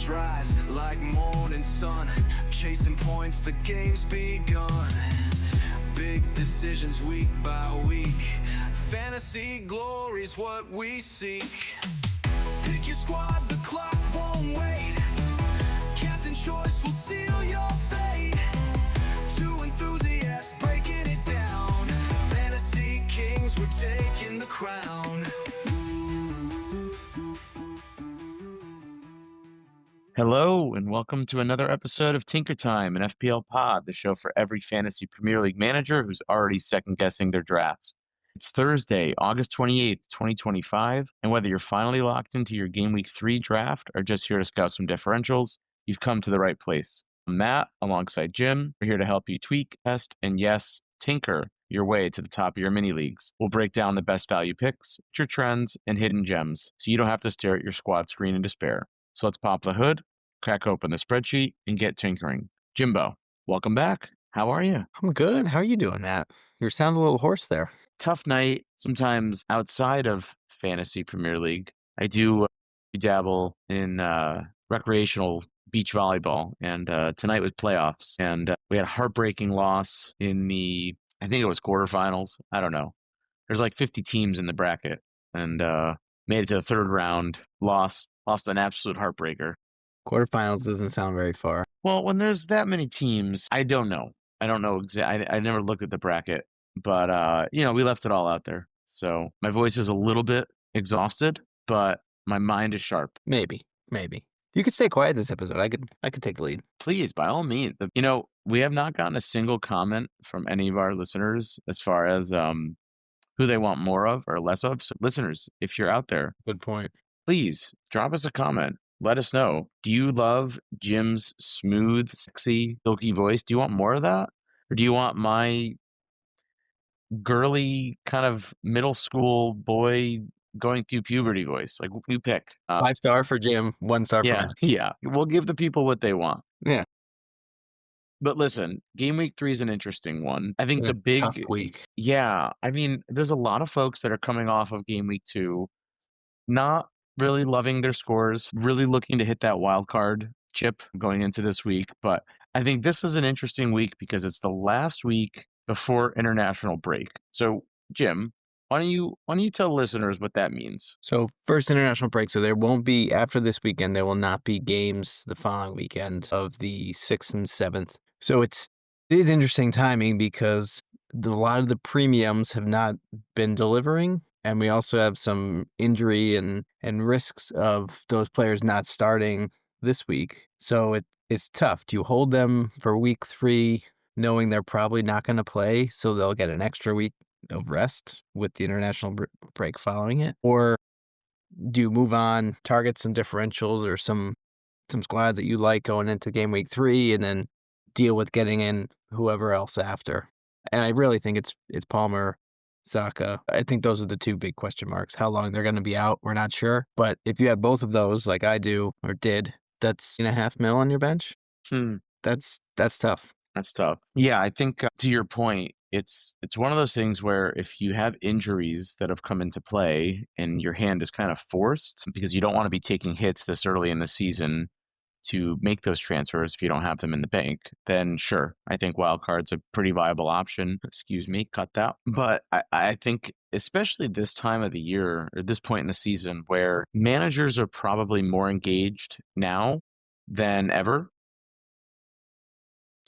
Champions rise like morning sun, chasing points, the game's begun. Big decisions week by week, fantasy glory's what we seek. Pick your squad, the clock won't wait. Captain choice will seal your fate. Two enthusiasts breaking it down. Fantasy kings, we're taking the crown. Hello, and welcome to another episode of Tinker Time, an FPL pod, the show for every fantasy Premier League manager who's already second-guessing their drafts. It's Thursday, August 28th, 2025, and whether you're finally locked into your Gameweek 3 draft or just here to scout some differentials, you've come to the right place. I'm Matt, alongside Jim. We're here to help you tweak, test, and yes, tinker your way to the top of your mini-leagues. We'll break down the best value picks, your trends, and hidden gems, so you don't have to stare at your squad screen in despair. So let's pop the hood, crack open the spreadsheet, and get tinkering. Jimbo, welcome back. How are you? I'm good. How are you doing, Matt? You sound a little hoarse there. Tough night. Sometimes outside of fantasy Premier League, I do dabble in recreational beach volleyball. And tonight was playoffs. And we had a heartbreaking loss in I think it was quarterfinals. I don't know. There's like 50 teams in the bracket. And made it to the third round, lost an absolute heartbreaker. Quarterfinals doesn't sound very far. Well, when there's that many teams, I don't know. I don't know exactly. I never looked at the bracket, but we left it all out there. So my voice is a little bit exhausted, but my mind is sharp. Maybe. You could stay quiet this episode. I could take the lead. Please, by all means. We have not gotten a single comment from any of our listeners as far as who they want more of or less of. So listeners, if you're out there, Good point. please drop us a comment. Let us know. Do you love Jim's smooth, sexy, silky voice? Do you want more of that? Or do you want my girly kind of middle school boy going through puberty voice? Like, you pick. 5-star for Jim, 1-star for Matt. Yeah. We'll give the people what they want. Yeah. But listen, Game Week 3 is an interesting one. I think the big tough week. Yeah. I mean, there's a lot of folks that are coming off of Game Week 2, not really loving their scores, really looking to hit that wild card chip going into this week. But I think this is an interesting week because it's the last week before international break. So, Jim, why don't you tell listeners what that means? So first international break. So there won't be, after this weekend, there will not be games the following weekend of the 6th and 7th. So it is interesting timing because a lot of the premiums have not been delivering. And we also have some injury and risks of those players not starting this week. So it's tough. Do you hold them for week 3, knowing they're probably not going to play, so they'll get an extra week of rest with the international break following it? Or do you move on, target some differentials or some squads that you like going into game week 3 and then deal with getting in whoever else after? And I really think it's Palmer, Saka. I think those are the two big question marks. How long they're going to be out, we're not sure. But if you have both of those, like I do or did, that's $500,000 on your bench. That's tough. That's tough. Yeah, I think to your point, it's one of those things where if you have injuries that have come into play and your hand is kind of forced because you don't want to be taking hits this early in the season to make those transfers if you don't have them in the bank, then sure, I think Wildcard's a pretty viable option. Excuse me, cut that. But I think especially this time of the year or this point in the season where managers are probably more engaged now than ever.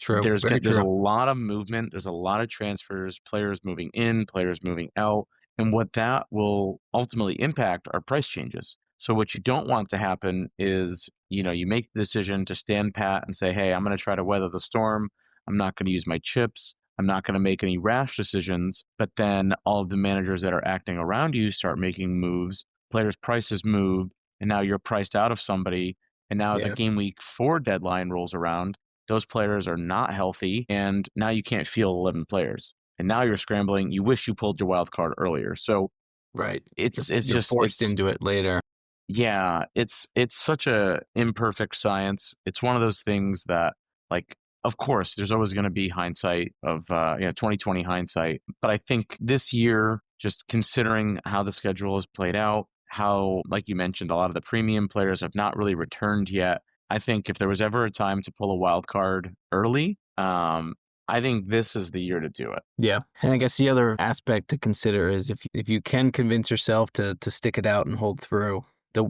True. There's a lot of movement. There's a lot of transfers, players moving in, players moving out. And what that will ultimately impact are price changes. So what you don't want to happen is, you make the decision to stand pat and say, hey, I'm going to try to weather the storm. I'm not going to use my chips. I'm not going to make any rash decisions. But then all of the managers that are acting around you start making moves. Players' prices move. And now you're priced out of somebody. And now the Game Week 4 deadline rolls around. Those players are not healthy. And now you can't field 11 players. And now you're scrambling. You wish you pulled your wild card earlier. So right. It's You're just forced into it later. Yeah, it's such a imperfect science. It's one of those things that, like, of course, there's always going to be hindsight of 2020 hindsight. But I think this year, just considering how the schedule is played out, how, like you mentioned, a lot of the premium players have not really returned yet. I think if there was ever a time to pull a wild card early, I think this is the year to do it. Yeah. And I guess the other aspect to consider is if you can convince yourself to stick it out and hold through, the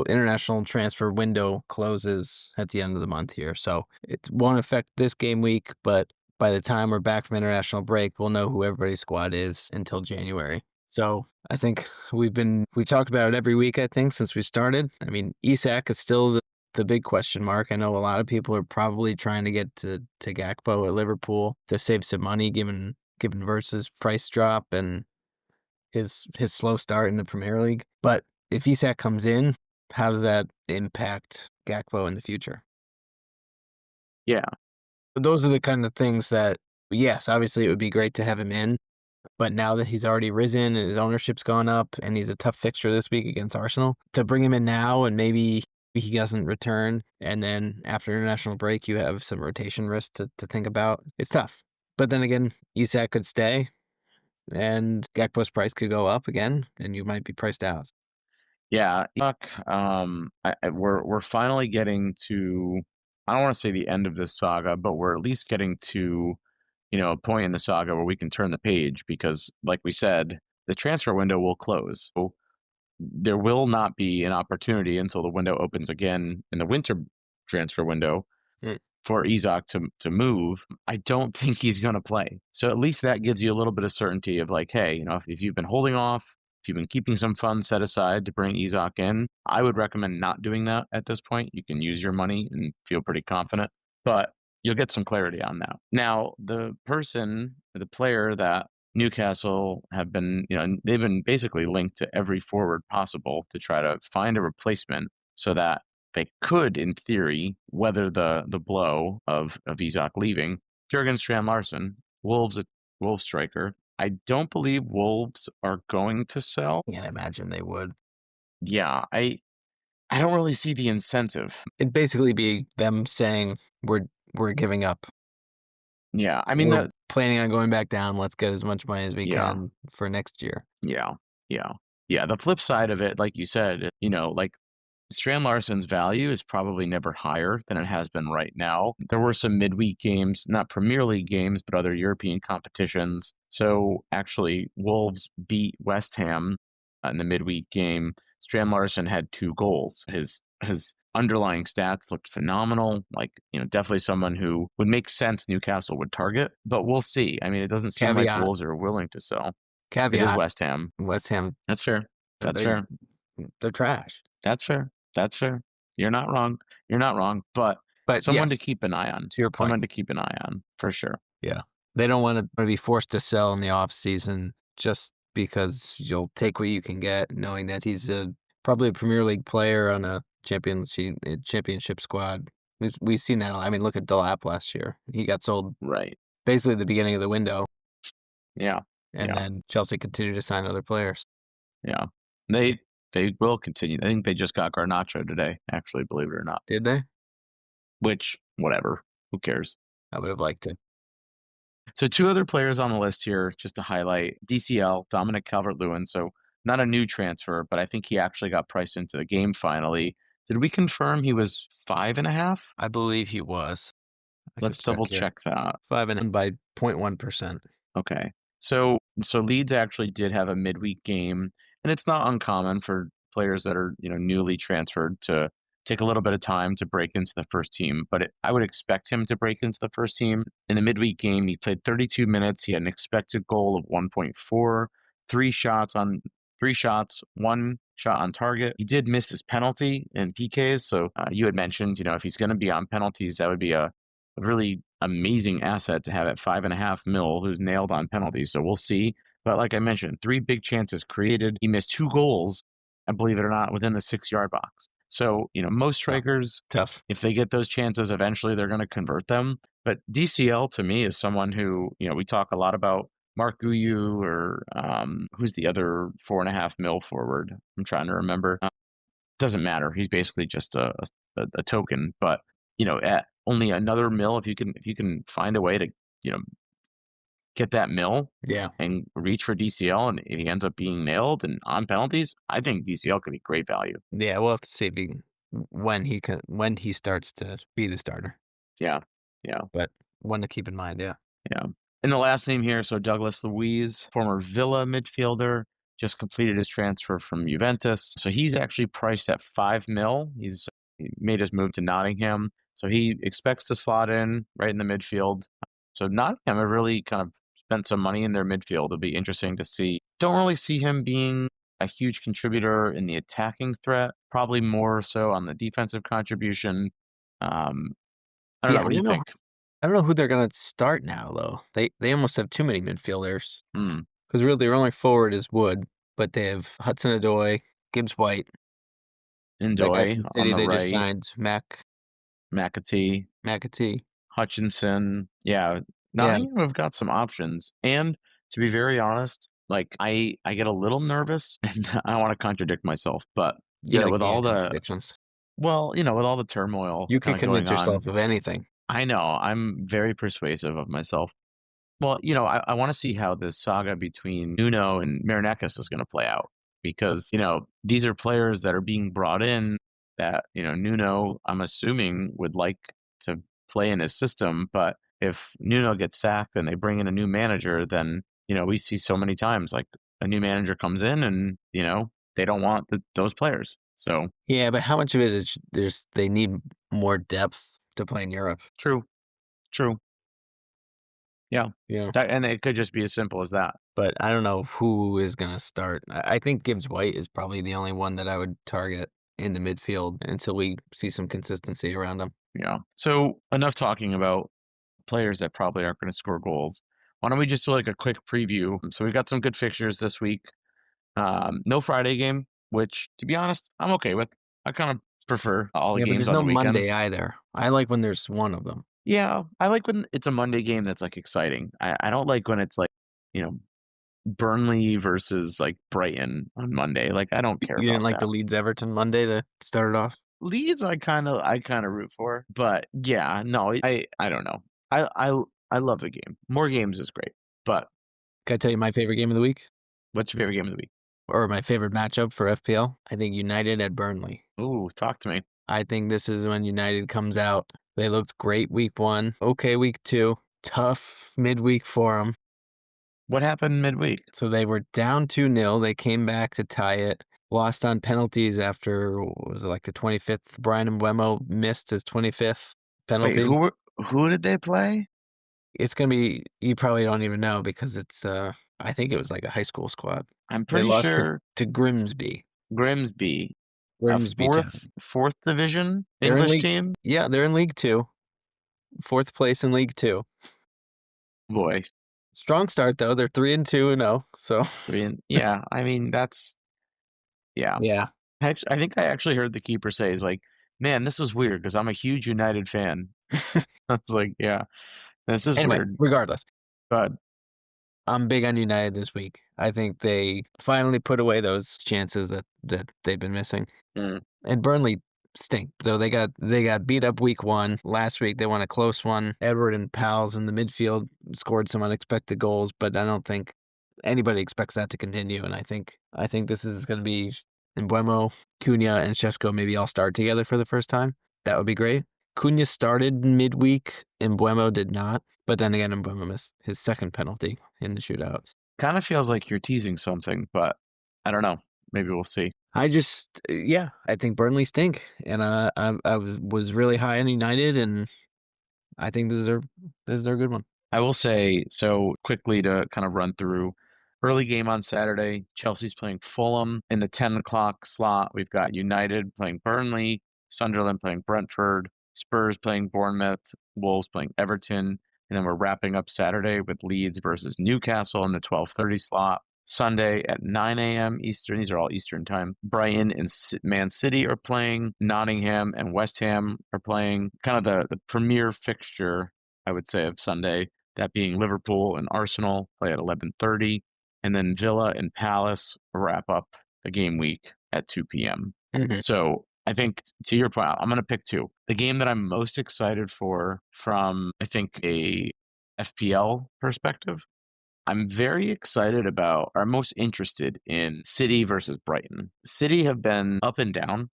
international transfer window closes at the end of the month here. So it won't affect this game week, but by the time we're back from international break, we'll know who everybody's squad is until January. So I think we talked about it every week, I think, since we started. I mean, Isak is still the big question mark. I know a lot of people are probably trying to get to Gakpo at Liverpool to save some money given Versus price drop and his slow start in the Premier League. But if Isak comes in, how does that impact Gakpo in the future? Yeah. Those are the kind of things that, yes, obviously it would be great to have him in, but now that he's already risen and his ownership's gone up and he's a tough fixture this week against Arsenal, to bring him in now and maybe he doesn't return, and then after international break you have some rotation risk to think about, it's tough. But then again, Isak could stay, and Gakpo's price could go up again, and you might be priced out. Yeah, look, we're finally getting to, I don't want to say the end of this saga, but we're at least getting to, a point in the saga where we can turn the page because, like we said, the transfer window will close. So there will not be an opportunity until the window opens again in the winter transfer window for Isak to move. I don't think he's going to play. So at least that gives you a little bit of certainty of like, hey, if you've been holding off, if you've been keeping some funds set aside to bring Isak in, I would recommend not doing that at this point. You can use your money and feel pretty confident, but you'll get some clarity on that. Now, the player that Newcastle have been, they've been basically linked to every forward possible to try to find a replacement so that they could, in theory, weather the blow of Isak leaving. Jurgen Strand-Larsen, Wolves striker. I don't believe Wolves are going to sell. Can't imagine they would. Yeah, I don't really see the incentive. It'd basically be them saying we're giving up. Yeah, I mean, we're planning on going back down. Let's get as much money as we Yeah. can for next year. Yeah. The flip side of it, like you said, like Strand-Larsen's value is probably never higher than it has been right now. There were some midweek games, not Premier League games, but other European competitions. So actually, Wolves beat West Ham in the midweek game. Strand-Larsen had 2 goals. His underlying stats looked phenomenal. Like, definitely someone who would make sense Newcastle would target, but we'll see. I mean, it doesn't seem like Wolves are willing to sell. Caveat. It is West Ham. That's fair. They're trash. That's fair. You're not wrong. But someone to keep an eye on. To your point. Someone to keep an eye on, for sure. Yeah. They don't want to be forced to sell in the off season just because you'll take what you can get, knowing that he's probably a Premier League player on a championship squad. We've seen that. I mean, look at Delap last year. He got sold right basically at the beginning of the window. Yeah. And then Chelsea continued to sign other players. Yeah. They will continue. I think they just got Garnacho today, actually, believe it or not. Did they? Which, whatever. Who cares? I would have liked it. So 2 other players on the list here, just to highlight. DCL, Dominic Calvert-Lewin. So not a new transfer, but I think he actually got priced into the game finally. Did we confirm he was 5.5? I believe he was. Let's double check that. 5.5 by 0.1%. Okay. So Leeds actually did have a midweek game, and it's not uncommon for players that are, newly transferred to take a little bit of time to break into the first team, but I would expect him to break into the first team. In the midweek game, he played 32 minutes. He had an expected goal of 1.4, 3 shots, 1 shot on target. He did miss his penalty in PKs, so you had mentioned, if he's going to be on penalties, that would be a really amazing asset to have at 5.5 mil who's nailed on penalties. So we'll see. But like I mentioned, 3 big chances created. He missed 2 goals, and believe it or not, within the 6-yard box. So, most strikers, tough. If they get those chances, eventually they're going to convert them. But DCL to me is someone who, we talk a lot about Mark Guyu or who's the other 4.5 mil forward. I'm trying to remember. Doesn't matter. He's basically just a token. But at only another mil, if you can find a way to get that mil, and reach for DCL, and if he ends up being nailed and on penalties, I think DCL could be great value. Yeah, we'll have to see if when he starts to be the starter. Yeah. Yeah. But one to keep in mind, yeah. Yeah. And the last name here, so Douglas Luiz, former Villa midfielder, just completed his transfer from Juventus. So he's actually priced at 5 mil. He made his move to Nottingham. So he expects to slot in right in the midfield. So Nottingham have really kind of spent some money in their midfield. It'll be interesting to see. Don't really see him being a huge contributor in the attacking threat, probably more so on the defensive contribution. I don't Yeah, know. What do you think? I don't know who they're gonna start now though. They almost have too many midfielders. Hmm. Because really their only forward is Wood, but they have Hudson-Odoi, Gibbs White, that guy Ndoye from on City the they just right, signed, McAtee, McAtee. Hutchinson. Yeah, Yeah, Nottingham have got some options. And to be very honest, like I get a little nervous, and I want to contradict myself, but you gotta with can all the contradictions. with all the turmoil You kind can of going convince on, yourself of anything. I know I'm very persuasive of myself. Well, I want to see how this saga between Nuno and Marinakis is going to play out because, these are players that are being brought in that, Nuno, I'm assuming, would like to play in his system. But if Nuno gets sacked and they bring in a new manager, then, we see so many times like a new manager comes in and, they don't want those players. So Yeah, but how much of it is they need more depth to play in Europe, true, true. Yeah. you know? And it could just be as simple as that. But I don't know who is gonna start. I think Gibbs White is probably the only one that I would target in the midfield until we see some consistency around him. Yeah. So enough talking about players that probably aren't going to score goals. Why don't we just do like a quick preview? So we've got some good fixtures this week. No Friday game, which to be honest, I'm okay with. I kind of prefer all the Yeah, but games there's on no the weekend. Monday either. I like when there's one of them. Yeah, I like when it's a Monday game that's like exciting. I don't like when it's like, you know, Burnley versus like Brighton on Monday. Like I don't care You didn't about like that. the Leeds Everton Monday to start it off? Leeds I kind of root for, but yeah, no, I don't know. I love the game. More games is great. But Can I tell you my favorite game of the week? what's your favorite game of the week? Or my favorite matchup for FPL? I think United at Burnley. Ooh, talk to me. I think this is when United comes out. They looked great week 1. Okay, week 2. Tough midweek for them. What happened midweek? So they were down 2-0. They came back to tie it. Lost on penalties after, what was it, like the 25th? Brian Mbeumo missed his 25th Wait, penalty. who did they play? It's going to be, you probably don't even know because it's, I think it was like a high school squad. I'm They pretty lost sure to Grimsby. Grimsby, a Grimsby Town. fourth division They're in English league, team. yeah, they're in League 2. 4th place in League 2. Boy, Strong start though. They're 3-2-0. So yeah. I mean, that's yeah. yeah. I think I actually heard the keeper say, "Is like, man, this was weird because I'm a huge United fan." That's like, yeah, this is Anyway, weird, regardless, but I'm big on United this week. I think they finally put away those chances that they've been missing. mm, And Burnley stink. Though they got beat up week 1. Last week they won a close one. Edward and Pals in the midfield scored some unexpected goals, but I don't think anybody expects that to continue. And I think this is going to be Mbeumo, Cunha, and Shesko maybe all start together for the first time. That would be great. Cunha started midweek, and Mbeumo did not. But then again, Mbeumo missed his second penalty in the shootouts. kind of feels like you're teasing something, but I don't know. Maybe we'll see. I think Burnley stink, and I was really high on United, and I think this is their good one. I will say, so quickly to kind of run through early game on Saturday, Chelsea's playing Fulham in the 10 o'clock slot. We've got United playing Burnley, Sunderland playing Brentford, Spurs playing Bournemouth, Wolves playing Everton. And then we're wrapping up Saturday with Leeds versus Newcastle in the 12:30 slot. Sunday at 9 a.m. Eastern. These are all Eastern time. Brighton and Man City are playing. Nottingham and West Ham are playing. Kind of the premier fixture, I would say, of Sunday. That being Liverpool and Arsenal play at 11:30. And then Villa and Palace wrap up the game week at 2 p.m. Mm-hmm. So I think to your point, I'm going to pick two. The game that I'm most excited for from, I think, a FPL perspective, I'm very excited about, or most interested in City versus Brighton. City have been up and down.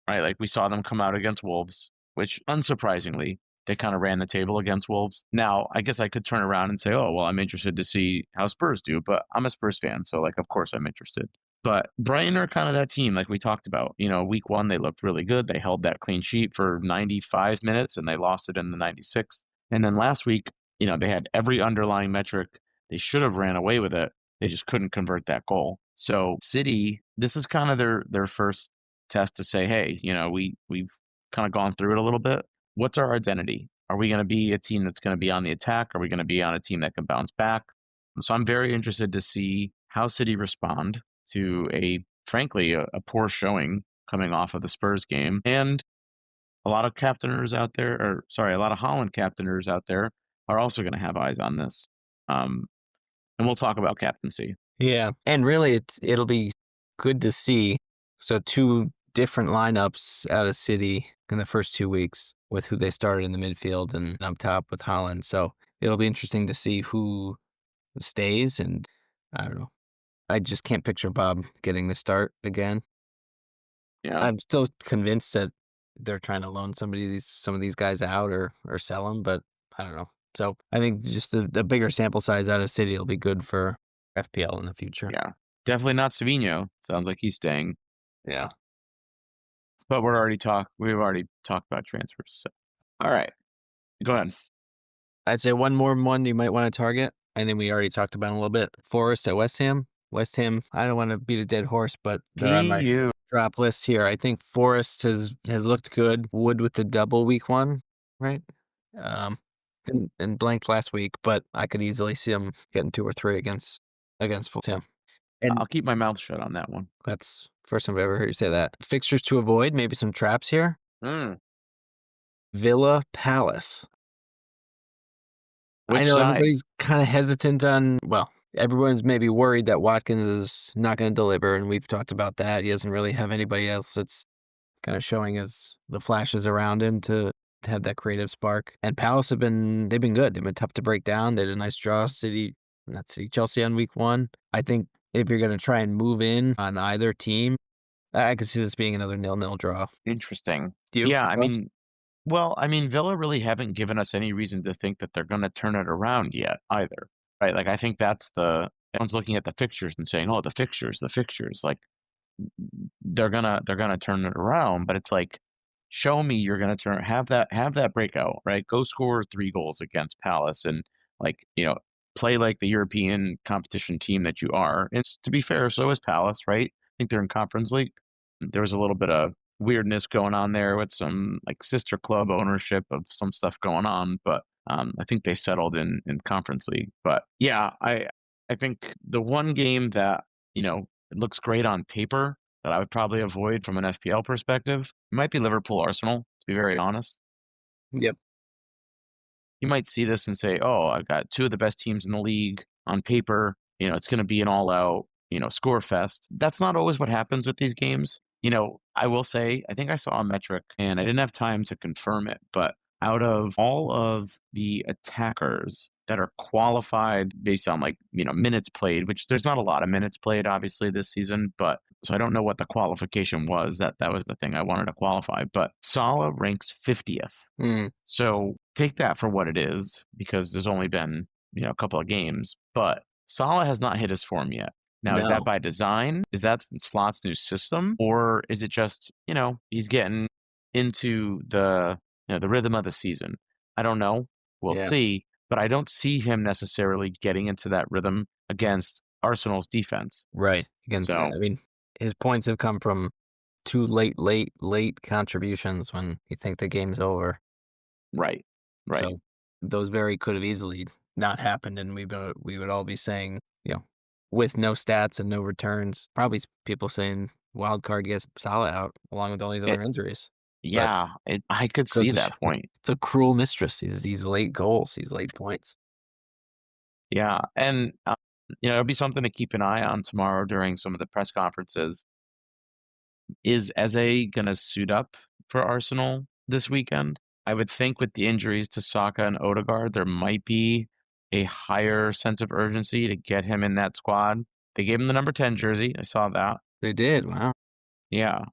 right? Like we saw them come out against Wolves, which unsurprisingly, they kind of ran the table against Wolves. Now, I guess I could turn around and say, oh, well, I'm interested to see how Spurs do, but I'm a Spurs fan. So, like, of course I'm interested. But Brighton are kind of that team, like we talked about. Week one, they looked really good. They held that clean sheet for 95 minutes and they lost it in the 96th. And then last week, they had every underlying metric. They should have ran away with it. They just couldn't convert that goal. So City, this is kind of their first test to say, hey, we've kind of gone through it a little bit. What's our identity? Are we going to be a team that's going to be on the attack? Are we going to be on a team that can bounce back? So I'm very interested to see how City respond to frankly, a poor showing coming off of the Spurs game. And a lot of captainers out there, a lot of Holland captainers out there are also going to have eyes on this. And we'll talk about captaincy. Yeah, and really, it'll be good to see. So 2 different lineups out of City in the first 2 weeks with who they started in the midfield and up top with Holland. So it'll be interesting to see who stays. And I don't know. I just can't picture Bob getting the start again. Yeah. I'm still convinced that they're trying to loan some of these guys out or sell them, but I don't know. So I think just the bigger sample size out of City will be good for FPL in the future. Yeah. Definitely not Savinho. Sounds like he's staying. Yeah. But we've already talked about transfers. So. All right. Go ahead. I'd say one you might want to target. I think we already talked about it a little bit. Forest at West Ham. West Ham, I don't want to beat a dead horse, but they're on my drop list here. I think Forest has looked good. Wood with the double week one, right? And blanked last week, but I could easily see them getting 2 or 3 against Fulham. And I'll keep my mouth shut on that one. that's first time I've ever heard you say that. Fixtures to avoid, maybe some traps here. Villa Palace. Which I know side? everybody's kind of hesitant on, well, everyone's maybe worried that Watkins is not going to deliver, and we've talked about that. He doesn't really have anybody else that's kind of showing the flashes around him to have that creative spark. And Palace they've been good. They've been tough to break down. They had a nice draw, Chelsea on week 1. I think if you're going to try and move in on either team, I could see this being another 0-0 draw. Interesting. Do you? Yeah, Villa really haven't given us any reason to think that they're going to turn it around yet either, right? Like, I think everyone's looking at the fixtures and saying, oh, the fixtures, like they're gonna turn it around, but it's like, show me you're gonna have that breakout, right? Go score 3 goals against Palace and play like the European competition team that you are. And to be fair, so is Palace, right? I think they're in Conference League. There was a little bit of weirdness going on there with some like sister club ownership of some stuff going on, but I think they settled in Conference League. But yeah, I think the one game that it looks great on paper that I would probably avoid from an FPL perspective might be Liverpool Arsenal, to be very honest. Yep. You might see this and say, oh, I've got 2 of the best teams in the league on paper. It's going to be an all-out, score fest. That's not always what happens with these games. I will say, I think I saw a metric and I didn't have time to confirm it, but out of all of the attackers that are qualified based on minutes played, which there's not a lot of minutes played, obviously, this season, but so I don't know what the qualification was. That was the thing I wanted to qualify, but Salah ranks 50th. So take that for what it is, because there's only been, a couple of games, but Salah has not hit his form yet. Now, is that by design? Is that Slot's new system? Or is it just, he's getting into the rhythm of the season? I don't know. We'll see. But I don't see him necessarily getting into that rhythm against Arsenal's defense. Right. His points have come from 2 late contributions when you think the game's over. Right. So those very could have easily not happened, and we would all be saying, with no stats and no returns, probably people saying Wildcard gets Salah out along with all these other injuries. Yeah, I could see that point. It's a cruel mistress, these late goals, these late points. Yeah, and it'll be something to keep an eye on tomorrow during some of the press conferences. Is Eze going to suit up for Arsenal this weekend? I would think with the injuries to Saka and Odegaard, there might be a higher sense of urgency to get him in that squad. They gave him the number 10 jersey. I saw that. They did. Wow. Yeah.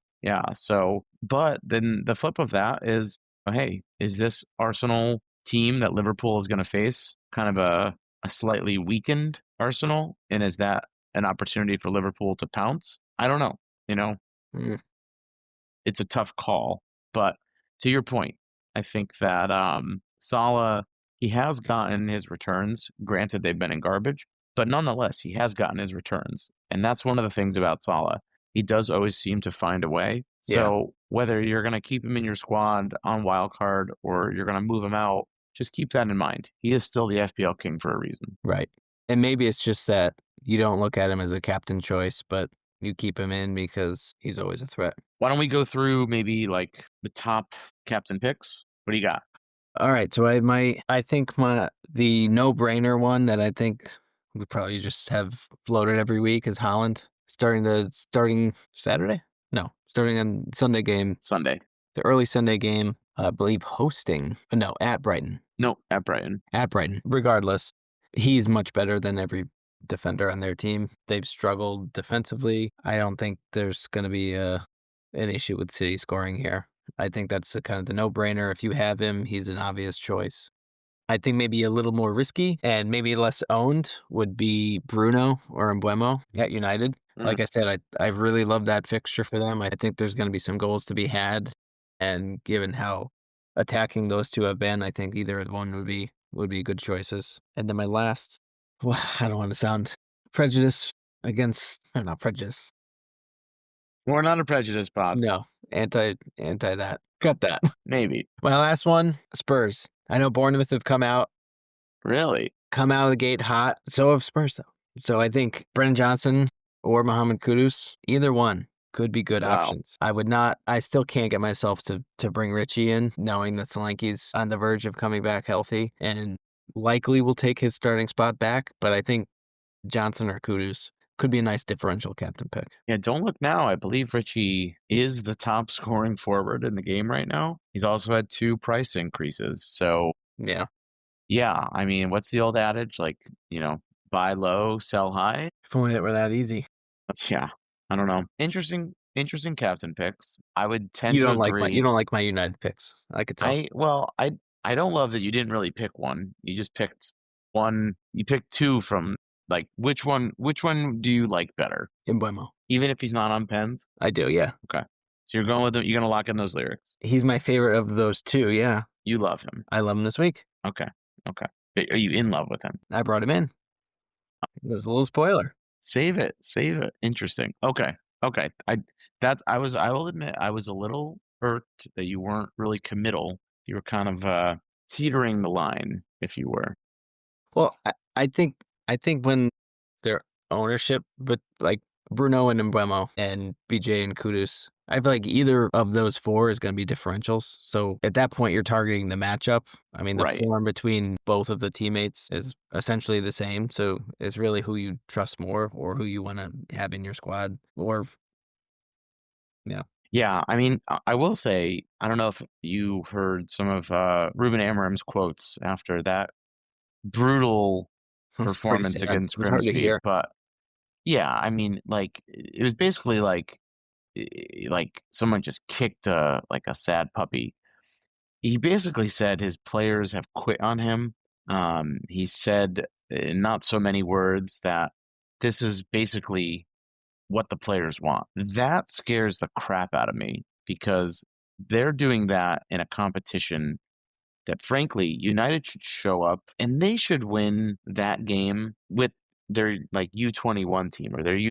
So But then the flip of that is, hey, is this Arsenal team that Liverpool is going to face kind of a slightly weakened Arsenal? And is that an opportunity for Liverpool to pounce? I don't know. You know, Mm, it's a tough call. But to your point, I think that Salah, he has gotten his returns. Granted, they've been in garbage, but nonetheless, he has gotten his returns. And that's one of the things about Salah. He does always seem to find a way. yeah, So whether you're going to keep him in your squad on Wildcard or you're going to move him out, just keep that in mind. He is still the FPL king for a reason. right. And maybe it's just that you don't look at him as a captain choice, but you keep him in because he's always a threat. Why don't we go through maybe like the top captain picks? What do you got? All right, so I think the no-brainer one that I think we probably just have floated every week is Holland starting Saturday? No, starting on Sunday game, Sunday. the early Sunday game, I believe hosting, no, at Brighton. No, at Brighton. At Brighton. Regardless, he's much better than every defender on their team. They've struggled defensively. I don't think there's going to be an issue with City scoring here. I think that's kind of the no-brainer. If you have him, he's an obvious choice. I think maybe a little more risky and maybe less owned would be Bruno or Mbeumo at United. Like I said, I really love that fixture for them. I think there's going to be some goals to be had. And given how attacking those two have been, I think either one would be good choices. And then my last, well, I don't want to sound prejudice against, or not prejudice. We're not a prejudice pod. No, anti that. Cut that. Maybe. My last one, Spurs. I know Bournemouth have come out Really? of the gate hot. So have Spurs, though. So I think Brennan Johnson or Mohamed Kudus, either one could be good Wow. options. I still can't get myself to bring Richie in, knowing that Solanke's on the verge of coming back healthy and likely will take his starting spot back. But I think Johnson or Kudus could be a nice differential captain pick. Yeah, don't look now. I believe Richie is the top scoring forward in the game right now. He's also had 2 price increases. So, Yeah. yeah, I mean, what's the old adage? Like, buy low, sell high? If only it were that easy. Yeah, I don't know. Interesting captain picks. I would tend You to don't agree. like my United picks. I could tell. I don't love that you didn't really pick one. You just picked one. You picked 2 from like which one do you like better? Mbeumo. Even if he's not on pens? I do, yeah. Okay. So you're going with him, you're gonna lock in those lyrics. He's my favorite of those 2, yeah. You love him. I love him this week. Okay. Are you in love with him? I brought him in. It was a little spoiler. Save it. Interesting. Okay. I will admit I was a little irked that you weren't really committal. You were kind of teetering the line, if you were. Well, I think when their ownership, but like Bruno and Mbeumo and BJ and Kudus, I feel like either of those 4 is going to be differentials. So at that point, you're targeting the matchup. I mean, the Right. form between both of the teammates is essentially the same. So it's really who you trust more or who you want to have in your squad. Or, yeah. Yeah, I mean, I will say, I don't know if you heard some of Ruben Amorim's quotes after that brutal It's pretty performance sad. against It's hard to Grimsby, hear. but yeah, I mean, like it was basically like someone just kicked a sad puppy. He basically said his players have quit on him. He said in not so many words that this is basically what the players want. That scares the crap out of me because they're doing that in a competition that frankly United should show up and they should win that game with their like U21 team or their U.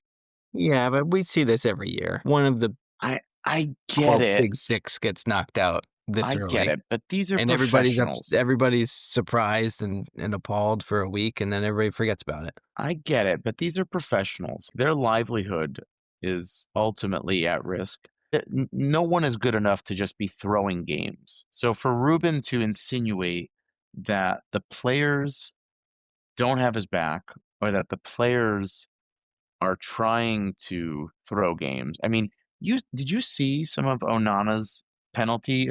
Yeah, but we see this every year. One of the I get quote it. big 6 gets knocked out this I early. get it, but these are And professionals. everybody's surprised and appalled for a week, and then everybody forgets about it. I get it, but these are professionals. Their livelihood is ultimately at risk. No one is good enough to just be throwing games. So for Ruben to insinuate that the players don't have his back or that the players are trying to throw games. I mean, did you see some of Onana's penalty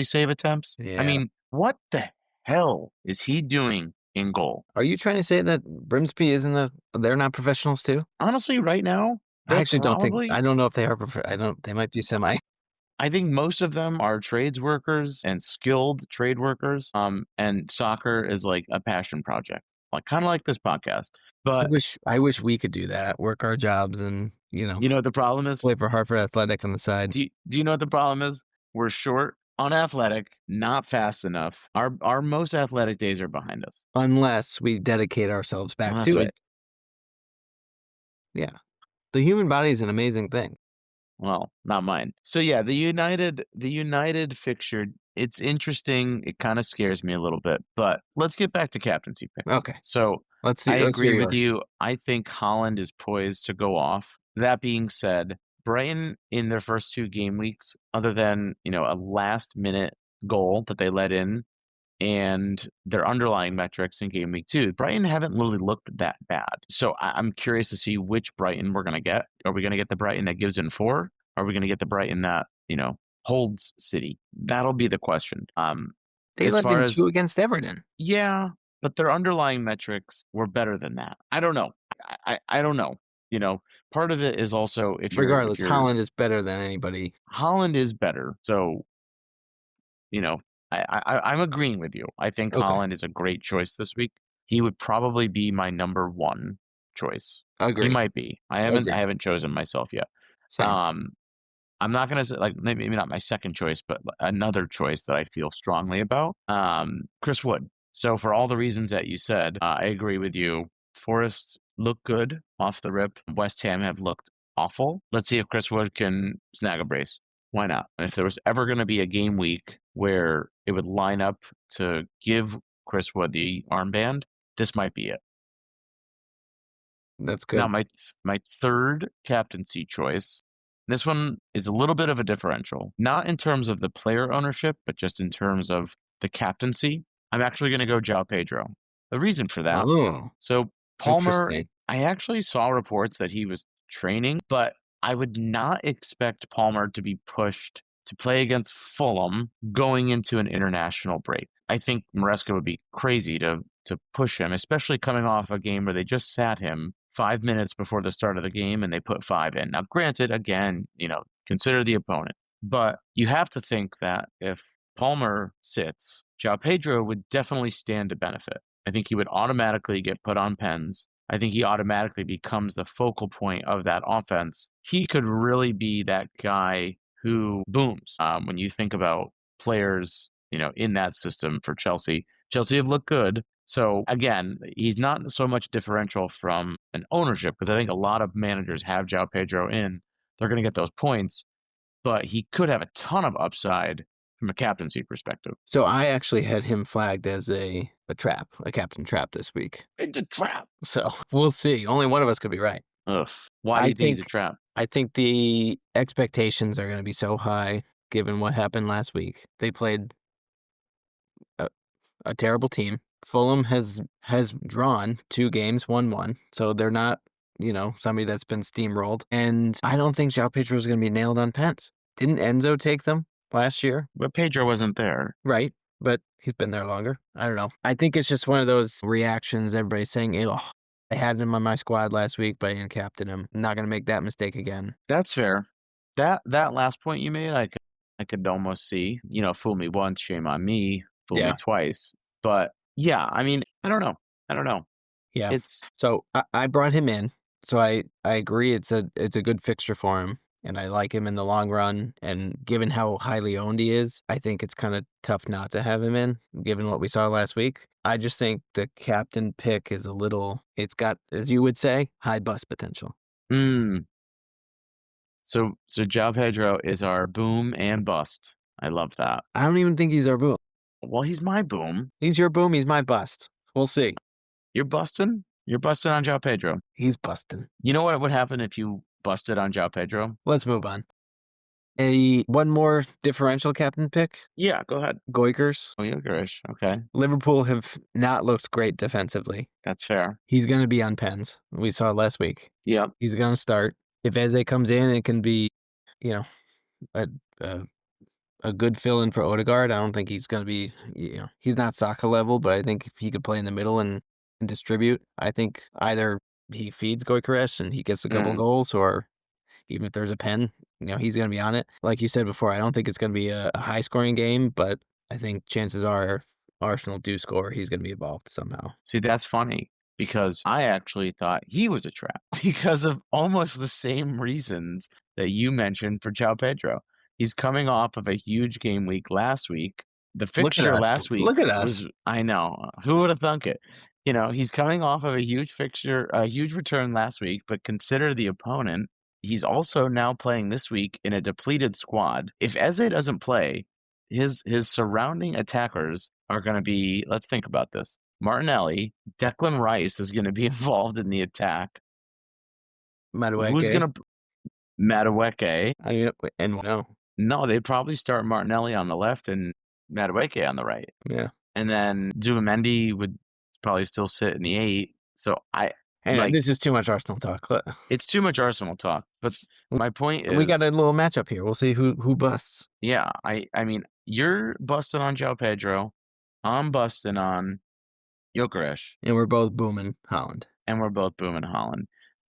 save attempts? I Yeah. mean, what the hell is he doing in goal? Are you trying to say that Grimsby they're not professionals too? Honestly, right now, I They're actually don't think probably I don't know if they are they might be semi. I think most of them are trades workers and skilled trade workers. And soccer is like a passion project, like kind of like this podcast. But I wish we could do that, work our jobs and, you know what the problem is? play for Hartford Athletic on the side. Do you know what the problem is? We're short on athletic, not fast enough. Our most athletic days are behind us. Unless we dedicate ourselves back Unless to we it. Yeah. The human body is an amazing thing. Well, not mine. So yeah, the United fixture, it's interesting. It kind of scares me a little bit, but let's get back to captaincy picks. Okay. So Let's I hear agree with yours. you. I think Holland is poised to go off. That being said, Brighton in their first two game weeks, other than, a last minute goal that they let in and their underlying metrics in game week 2, Brighton haven't really looked that bad. So I'm curious to see which Brighton we're going to get. Are we going to get the Brighton that gives in 4? Are we going to get the Brighton that, holds City? That'll be the question. They As let far in as, 2 against Everton. yeah, but their underlying metrics were better than that. I don't know. I don't know. Part of it is also if Regardless, you're Holland is better than anybody. Holland is better. So you know, I'm agreeing with you. I think Okay. Holland is a great choice this week. He would probably be my number 1 choice. He Agree. might be. I Agree. haven't chosen myself yet. Same. I'm not gonna say like maybe not my second choice, but another choice that I feel strongly about. Chris Wood. So for all the reasons that you said, I agree with you. Forest looked good off the rip. West Ham have looked awful. Let's see if Chris Wood can snag a brace. Why not? If there was ever going to be a game week where it would line up to give Chris Wood the armband, this might be it. That's Now, good. my third captaincy choice, this one is a little bit of a differential, not in terms of the player ownership, but just in terms of the captaincy. I'm actually going to go João Pedro. The reason for that, Oh, so Palmer, interesting. I actually saw reports that he was training, but I would not expect Palmer to be pushed to play against Fulham going into an international break. I think Maresca would be crazy to push him, especially coming off a game where they just sat him 5 minutes before the start of the game and they put 5 in. Now, granted, again, consider the opponent, but you have to think that if Palmer sits, João Pedro would definitely stand to benefit. I think he would automatically get put on pens. I think he automatically becomes the focal point of that offense. He could really be that guy who booms. When you think about players, in that system for Chelsea, Chelsea have looked good. So again, he's not so much differential from an ownership because I think a lot of managers have João Pedro in. They're going to get those points, but he could have a ton of upside from a captaincy perspective. So I actually had him flagged as a trap, a captain trap this week. It's a trap. So we'll see. Only one of us could be right. Ugh. Why do you think he's a trap? I think the expectations are going to be so high given what happened last week. They played a terrible team. Fulham has drawn 2 games, 1-1. So they're not, somebody that's been steamrolled. And I don't think João Pedro is going to be nailed on pens. Didn't Enzo take them last year? But Pedro wasn't there. Right. But he's been there longer. I don't know. I think it's just one of those reactions. Everybody's saying, oh, I had him on my squad last week, but I didn't captain him. I'm not going to make that mistake again. That's fair. That last point you made, I could almost see. Fool me once, shame on me. Fool me twice. But yeah, I mean, I don't know. Yeah. It's So I brought him in. So I agree it's a good fixture for him. And I like him in the long run. And given how highly owned he is, I think it's kind of tough not to have him in, given what we saw last week. I just think the captain pick is it's got, as you would say, high bust potential. So João Pedro is our boom and bust. I love that. I don't even think he's our boom. Well, he's my boom. He's your boom. He's my bust. We'll see. You're busting? You're busting on João Pedro. He's busting. You know what would happen if you busted on João Pedro? Let's move on. One more differential captain pick. Yeah, go ahead. Goikers. Oh, Gyökeres. Okay. Liverpool have not looked great defensively. That's fair. He's going to be on pens. We saw it last week. Yep. He's going to start. If Eze comes in, it can be, a good fill-in for Odegaard. I don't think he's going to be, he's not Saka level, but I think if he could play in the middle and distribute, I think either he feeds Gyökeres and he gets a couple goals, or even if there's a pen, he's going to be on it. Like you said before, I don't think it's going to be a high-scoring game, but I think chances are if Arsenal do score, he's going to be involved somehow. See, that's funny because I actually thought he was a trap because of almost the same reasons that you mentioned for João Pedro. He's coming off of a huge game week last week. The Look at fixture us. last week Look at us. was, I know, who would have thunk it? He's coming off of a huge fixture, a huge return last week, but consider the opponent. He's also now playing this week in a depleted squad. If Eze doesn't play, his surrounding attackers are going to be, let's think about this. Martinelli, Declan Rice is going to be involved in the attack. Who's going to Madueke? No, they'd probably start Martinelli on the left and Madueke on the right. Yeah. And then Zubimendi would probably still sit in the 8. So this is too much Arsenal talk. It's too much Arsenal talk. But my point is, we got a little matchup here. We'll see who busts. Yeah, I mean, you're busting on João Pedro. I'm busting on Gyökeres. And we're both booming Holland.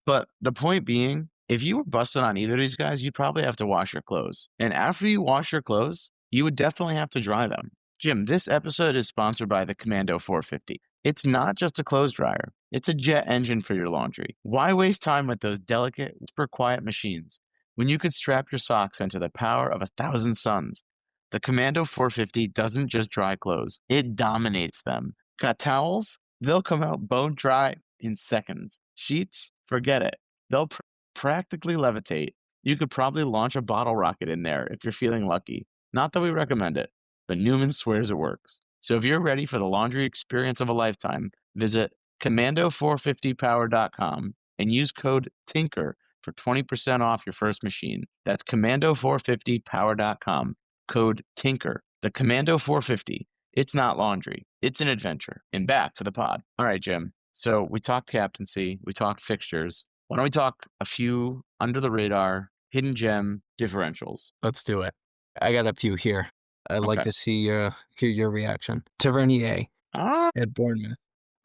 But the point being, if you were busting on either of these guys, you'd probably have to wash your clothes. And after you wash your clothes, you would definitely have to dry them. Jim, this episode is sponsored by the Commando 450. It's not just a clothes dryer. It's a jet engine for your laundry. Why waste time with those delicate, super quiet machines when you could strap your socks into the power of 1,000 suns? The Commando 450 doesn't just dry clothes. It dominates them. Got towels? They'll come out bone dry in seconds. Sheets? Forget it. They'll practically levitate. You could probably launch a bottle rocket in there if you're feeling lucky. Not that we recommend it, but Newman swears it works. So if you're ready for the laundry experience of a lifetime, visit commando450power.com and use code TINKER for 20% off your first machine. That's commando450power.com, code TINKER. The Commando 450. It's not laundry. It's an adventure. And back to the pod. All right, Jim. So we talked captaincy. We talked fixtures. Why don't we talk a few under the radar, hidden gem differentials? Let's do it. I got a few here. I'd like to hear your reaction. Tavernier at Bournemouth.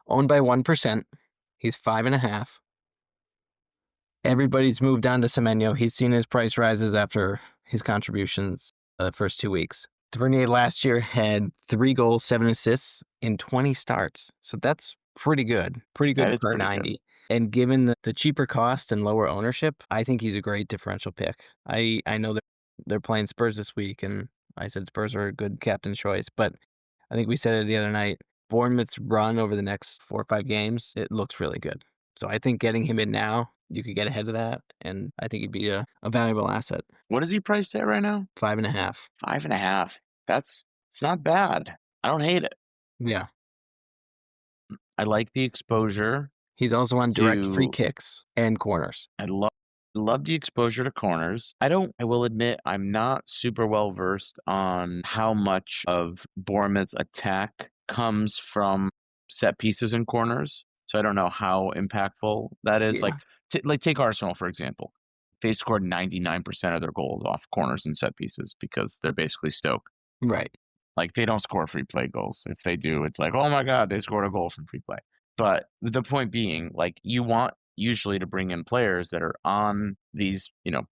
Owned by 1%. He's 5.5. Everybody's moved on to Semenyo. He's seen his price rises after his contributions the first 2 weeks. Tavernier last year had 3 goals, 7 assists in 20 starts. So that's pretty good. Pretty good per 90. Good. And given the cheaper cost and lower ownership, I think he's a great differential pick. I know that they're playing Spurs this week, and I said Spurs are a good captain choice, but I think we said it the other night. Bournemouth's run over the next 4 or 5 games, it looks really good. So I think getting him in now, you could get ahead of that, and I think he'd be a valuable asset. What is he priced at right now? 5.5. 5.5. It's not bad. I don't hate it. Yeah. I like the exposure. He's also on direct free kicks and corners. I love the exposure to corners. I will admit I'm not super well versed on how much of Bournemouth's attack comes from set pieces and corners. So I don't know how impactful that is. Yeah. Like take Arsenal, for example. They scored 99% of their goals off corners and set pieces because they're basically Stoke. Right. Like they don't score free play goals. If they do, it's like, oh my God, they scored a goal from free play. But the point being, like, you want usually to bring in players that are on these,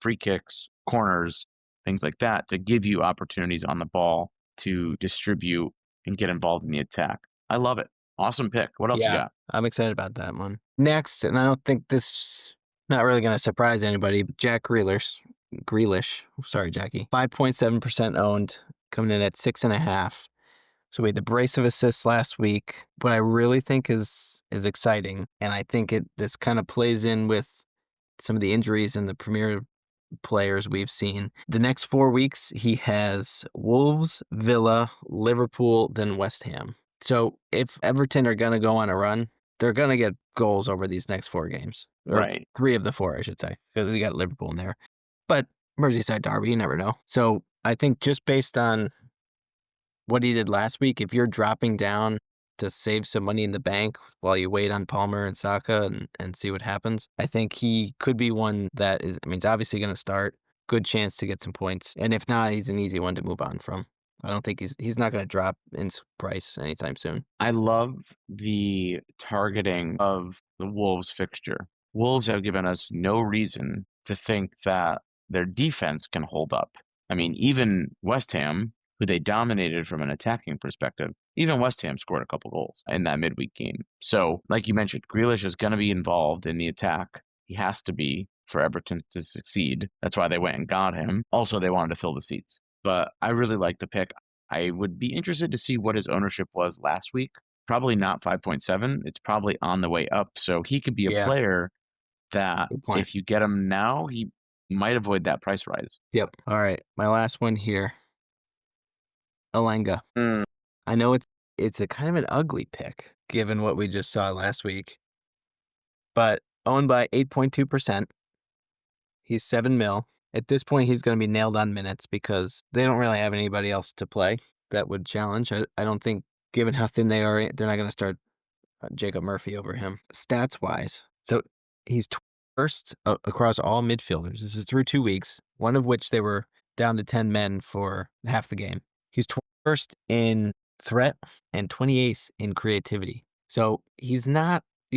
free kicks, corners, things like that, to give you opportunities on the ball to distribute and get involved in the attack. I love it. Awesome pick. What else you got? I'm excited about that one. Next, and I don't think this not really going to surprise anybody, Jack Grealish. Sorry, Jackie. 5.7% owned, coming in at 6.5. So we had the brace of assists last week. What I really think is exciting, and I think this kind of plays in with some of the injuries in the Premier players we've seen. The next 4 weeks, he has Wolves, Villa, Liverpool, then West Ham. So if Everton are going to go on a run, they're going to get goals over these next 4 games. Or right. 3 of the 4, I should say, because you got Liverpool in there. But Merseyside derby, you never know. So I think just based on what he did last week, if you're dropping down to save some money in the bank while you wait on Palmer and Saka and see what happens, I think he could be one that is, he's obviously going to start. Good chance to get some points. And if not, he's an easy one to move on from. I don't think he's not going to drop in price anytime soon. I love the targeting of the Wolves fixture. Wolves have given us no reason to think that their defense can hold up. I mean, even West Ham, who they dominated from an attacking perspective, even West Ham scored a couple goals in that midweek game. So, like you mentioned, Grealish is going to be involved in the attack. He has to be for Everton to succeed. That's why they went and got him. Also, they wanted to fill the seats. But I really like the pick. I would be interested to see what his ownership was last week. Probably not 5.7. It's probably on the way up. So he could be a player that Good point. if you get him now, he might avoid that price rise. Yep. All right. My last one here. Alenga. Mm. I know it's a kind of an ugly pick given what we just saw last week, but owned by 8.2%. He's 7 mil. At this point, he's going to be nailed on minutes because they don't really have anybody else to play that would challenge. I don't think, given how thin they are, they're not going to start Jacob Murphy over him. Stats-wise, so he's first across all midfielders. This is through 2 weeks, one of which they were down to 10 men for half the game. He's 21st in threat and 28th in creativity. So he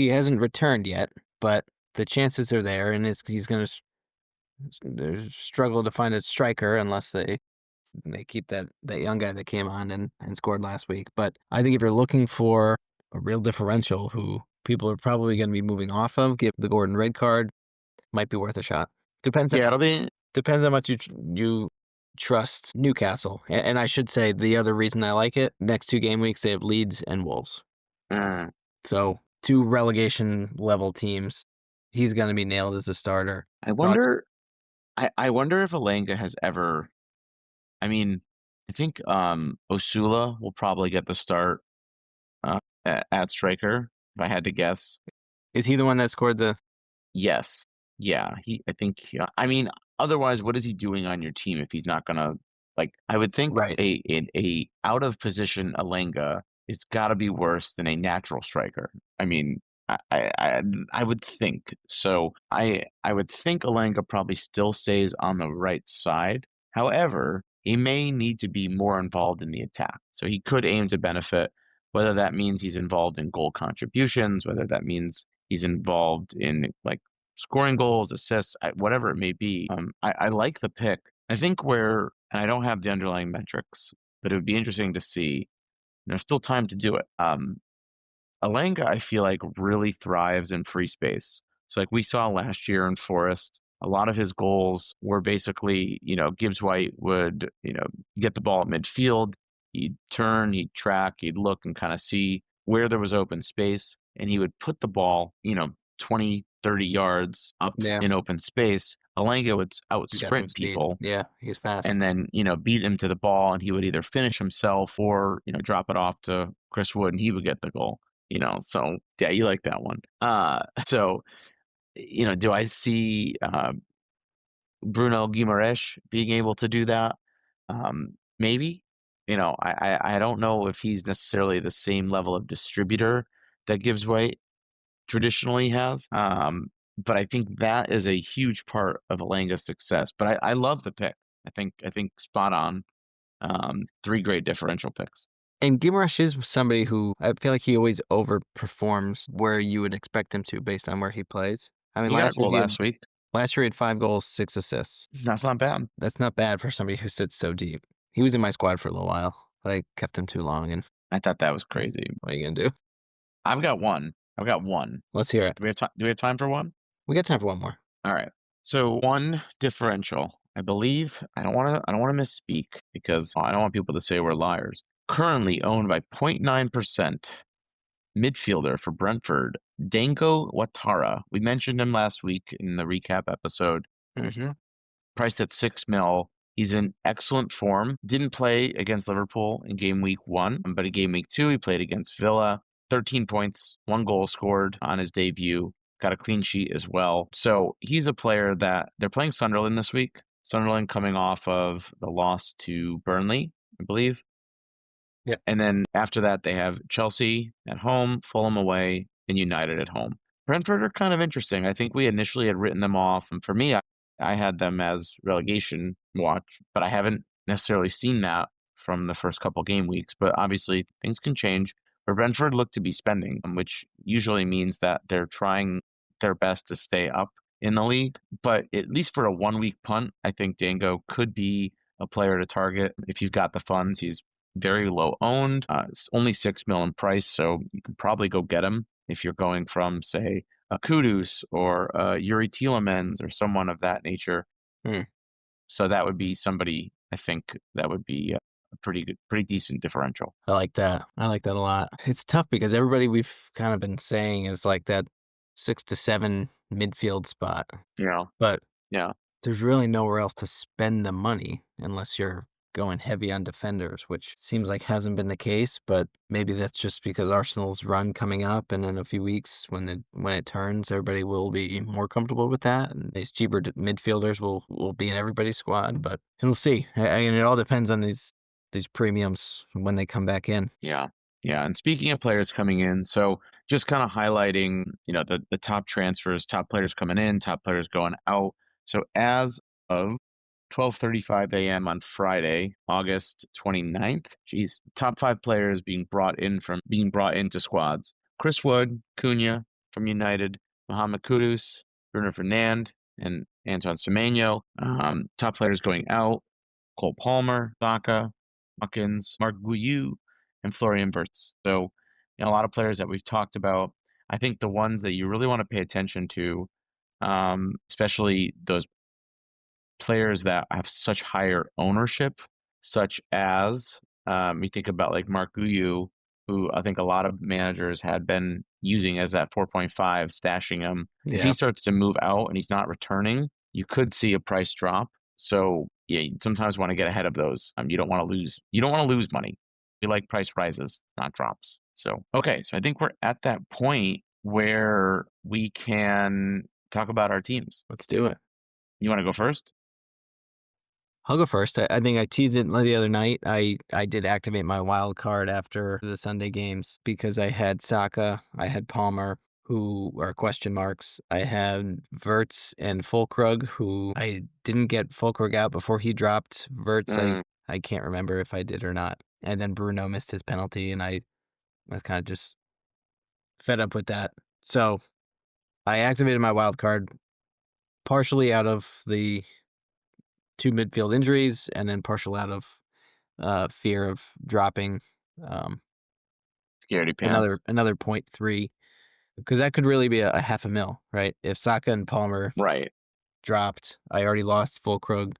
hasn't returned yet, but the chances are there, and he's going to struggle to find a striker unless they keep that young guy that came on and scored last week. But I think if you're looking for a real differential who people are probably going to be moving off of, give the Gordon red card, might be worth a shot. Depends how much you trust Newcastle. And I should say the other reason I like it, next 2 game weeks they have Leeds and Wolves. So 2 relegation level teams. He's going to be nailed as a starter. I wonder if Alenga has ever. I mean, I think Osula will probably get the start at striker, if I had to guess. Is he the one that scored the? Yes. Yeah. I think. I mean, otherwise, what is he doing on your team if he's not gonna like? I would think a out of position Alenga is got to be worse than a natural striker. I mean, I would think so. I would think Alenga probably still stays on the right side. However, he may need to be more involved in the attack. So he could aim to benefit, whether that means he's involved in goal contributions, whether that means he's involved in like scoring goals, assists, whatever it may be. I like the pick. I think and I don't have the underlying metrics, but it would be interesting to see. There's still time to do it. Alenga, I feel like, really thrives in free space. So like we saw last year in Forest, a lot of his goals were basically, Gibbs White would, get the ball at midfield. He'd turn, he'd track, he'd look and kind of see where there was open space. And he would put the ball, 20, 30 yards up in open space. Alenga would out sprint people. Yeah, he's fast. And then, beat him to the ball, and he would either finish himself or, drop it off to Chris Wood and he would get the goal. So yeah, you like that one. So, do I see Bruno Guimaraes being able to do that? Maybe. I don't know if he's necessarily the same level of distributor that Gibbs White traditionally has. But I think that is a huge part of Alenga's success. But I love the pick. I think spot on. 3 great differential picks. And Guimaraes is somebody who I feel like he always overperforms where you would expect him to based on where he plays. I mean, he got a goal last week. Last year he had 5 goals, 6 assists. That's not bad. That's not bad for somebody who sits so deep. He was in my squad for a little while, but I kept him too long. And I thought that was crazy. What are you going to do? I've got one. Let's hear it. Do we have time for one? We got time for one more. All right. So 1 differential. I believe I don't want to misspeak because I don't want people to say we're liars. Currently owned by 0.9%. Midfielder for Brentford, Dango Ouattara. We mentioned him last week in the recap episode. Mm-hmm. Priced at 6 mil. He's in excellent form. Didn't play against Liverpool in game week 1, but in game week 2, he played against Villa. 13 points, 1 goal scored on his debut. Got a clean sheet as well. So he's a player that they're playing Sunderland this week. Sunderland coming off of the loss to Burnley, I believe. Yeah. And then after that, they have Chelsea at home, Fulham away, and United at home. Brentford are kind of interesting. I think we initially had written them off. And for me, I had them as relegation watch, but I haven't necessarily seen that from the first couple game weeks. But obviously, things can change. But Brentford look to be spending, which usually means that they're trying their best to stay up. in the league. But at least for a 1 week punt, I think Dango could be a player to target if you've got the funds. He's very low owned, it's only 6 mil in price, so you can probably go get him if you're going from, say, a Kudus or a Yuri Tielemans or someone of that nature. Hmm. So that would be somebody, I think, that would be a pretty good, pretty decent differential. I like that. I like that a lot. It's tough because everybody we've kind of been saying is like that 6 to 7 midfield spot. Yeah, But yeah, there's really nowhere else to spend the money unless you're going heavy on defenders, which seems like hasn't been the case, but maybe that's just because Arsenal's run coming up, and in a few weeks when it turns, everybody will be more comfortable with that, and these cheaper midfielders will be in everybody's squad. But we'll see. And it all depends on these premiums when they come back in. yeah, yeah. And speaking of players coming in, so just kind of highlighting, the top transfers, top players coming in, top players going out. So as of 12:35 a.m. on Friday, August 29th. Geez, top 5 players being brought into squads. Chris Wood, Cunha from United, Mohamed Kudus, Bruno Fernand, and Anton Semenyo. Top players going out: Cole Palmer, Saka, Watkins, Mark Guiu, and Florian Wirtz. So, a lot of players that we've talked about. I think the ones that you really want to pay attention to, especially those players that have such higher ownership, such as you think about like Mark Guiu, who I think a lot of managers had been using as that 4.5, stashing him. If he Yeah. starts to move out and he's not returning, you could see a price drop. So yeah, you sometimes want to get ahead of those. You don't want to lose. You don't want to lose money. We like price rises, not drops. So okay, so I think we're at that point where we can talk about our teams. Let's do it. You want to go first? I'll go first. I think I teased it the other night. I did activate my wild card after the Sunday games because I had Saka, I had Palmer, who are question marks. I had Wirtz and Fulkrug, who I didn't get Fulkrug out before he dropped. Wirtz, I can't remember if I did or not. And then Bruno missed his penalty, and I was kind of just fed up with that. So I activated my wild card partially out of the 2 midfield injuries, and then partial out of fear of dropping Scaredy pants. another 0.3, because that could really be a half a mil, right? If Saka and Palmer Right. dropped, I already lost Fulkrug,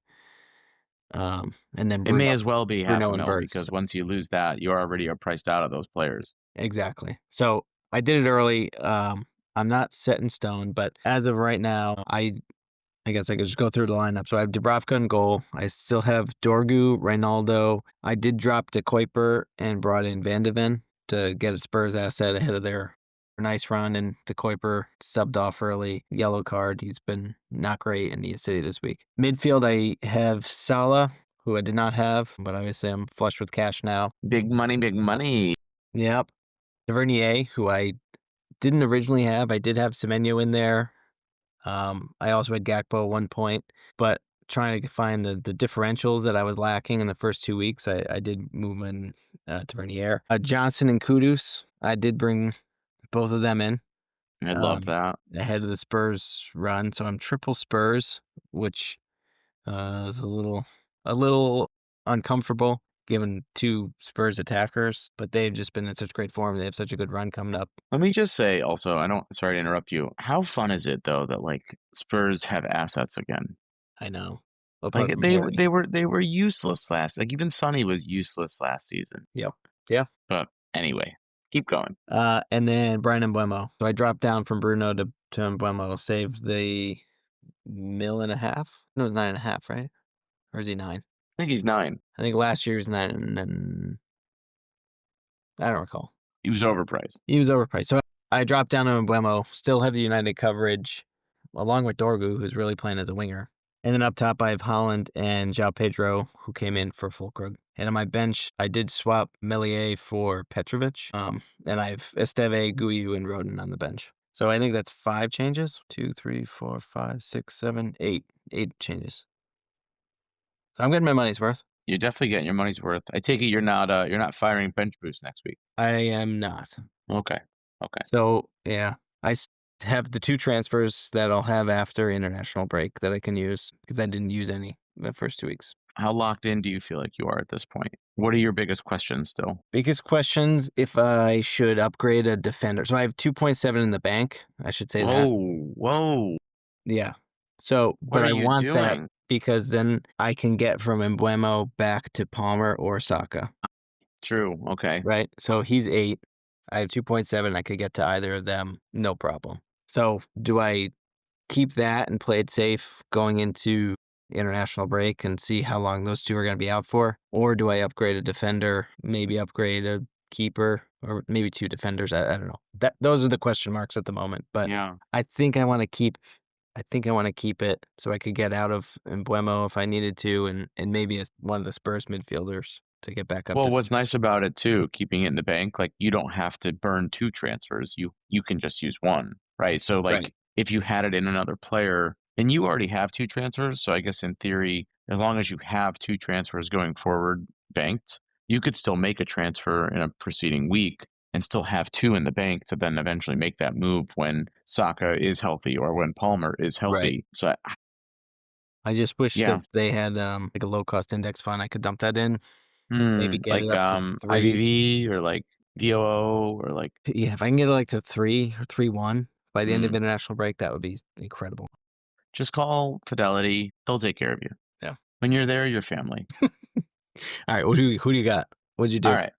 and then It may as well be half a and mil Wirtz. because once you lose that, you already are priced out of those players. Exactly. So I did it early. I'm not set in stone, but as of right now, I guess I could just go through the lineup. So I have Dubravka in goal. I still have Dorgu, Ronaldo. I did drop De Kuiper and brought in Van de Ven to get a Spurs asset ahead of their nice run. And De Kuiper subbed off early. Yellow card. He's been not great in the city this week. Midfield, I have Salah, who I did not have, but obviously I'm flush with cash now. Big money, big money. Yep. Tavernier, who I didn't originally have. I did have Semenyo in there. I also had Gakpo at one point, but trying to find the differentials that I was lacking in the first 2 weeks, I did move in Tavernier. Johnson and Kudus, I did bring both of them in I love that. ahead of the Spurs run. So I'm triple Spurs, which is a little uncomfortable given 2 Spurs attackers, but they've just been in such great form. They have such a good run coming up. Let me just say also, sorry to interrupt you. How fun is it though that like Spurs have assets again? I know. Like they were useless like even Sonny was useless last season. Yep. Yeah. But anyway, keep going. And then Brian Mbeumo. So I dropped down from Bruno to Mbeumo, saved the 1.5 million. No, it's 9.5, right? Or is he 9? I think he's 9. I think last year was 9, and then I don't recall. He was overpriced. He was overpriced. So I dropped down to Mbeumo, still have the United coverage, along with Dorgu, who's really playing as a winger. And then up top, I have Holland and João Pedro, who came in for Fulkrug. And on my bench, I did swap Melier for Petrovic. And I have Esteve, Guiu, and Rodin on the bench. So I think that's 5 changes. 2, 3, 4, 5, 6, 7, 8. 8 changes. So I'm getting my money's worth. You're definitely getting your money's worth. I take it you're not firing bench boost next week. I am not. Okay. So yeah, I have the 2 transfers that I'll have after international break that I can use because I didn't use any the first 2 weeks. How locked in do you feel like you are at this point? What are your biggest questions still? Biggest questions, if I should upgrade a defender. So I have 2.7 in the bank, I should say that. Whoa. Yeah. So, What but are I you want that doing? because then I can get from Embuemo back to Palmer or Saka, True. Okay. right? So he's 8. I have 2.7. I could get to either of them, no problem. So do I keep that and play it safe going into international break and see how long those 2 are going to be out for? Or do I upgrade a defender, maybe upgrade a keeper, or maybe 2 defenders? I don't know. Those are the question marks at the moment. But Yeah. I think I want to keep. I think I want to keep it so I could get out of Embuemo if I needed to, and maybe one of the Spurs midfielders to get back up Well, to. what's nice about it too, keeping it in the bank, like you don't have to burn 2 transfers. You can just use 1, right? So Right. like if you had it in another player and you already have 2 transfers, so I guess in theory, as long as you have 2 transfers going forward banked, you could still make a transfer in a preceding week and still have 2 in the bank to then eventually make that move when Saka is healthy or when Palmer is Right. healthy. So I just wish yeah. that they had like a low cost index fund I could dump that in, maybe get it Like up to 3. IVV or like VOO or like Yeah, if I can get it like to 3 or 3-1 by the end of mm, international break, that would be incredible. just call Fidelity. They'll take care of you. Yeah. When you're there, you're family. All right, who do you got? What'd you All do? right.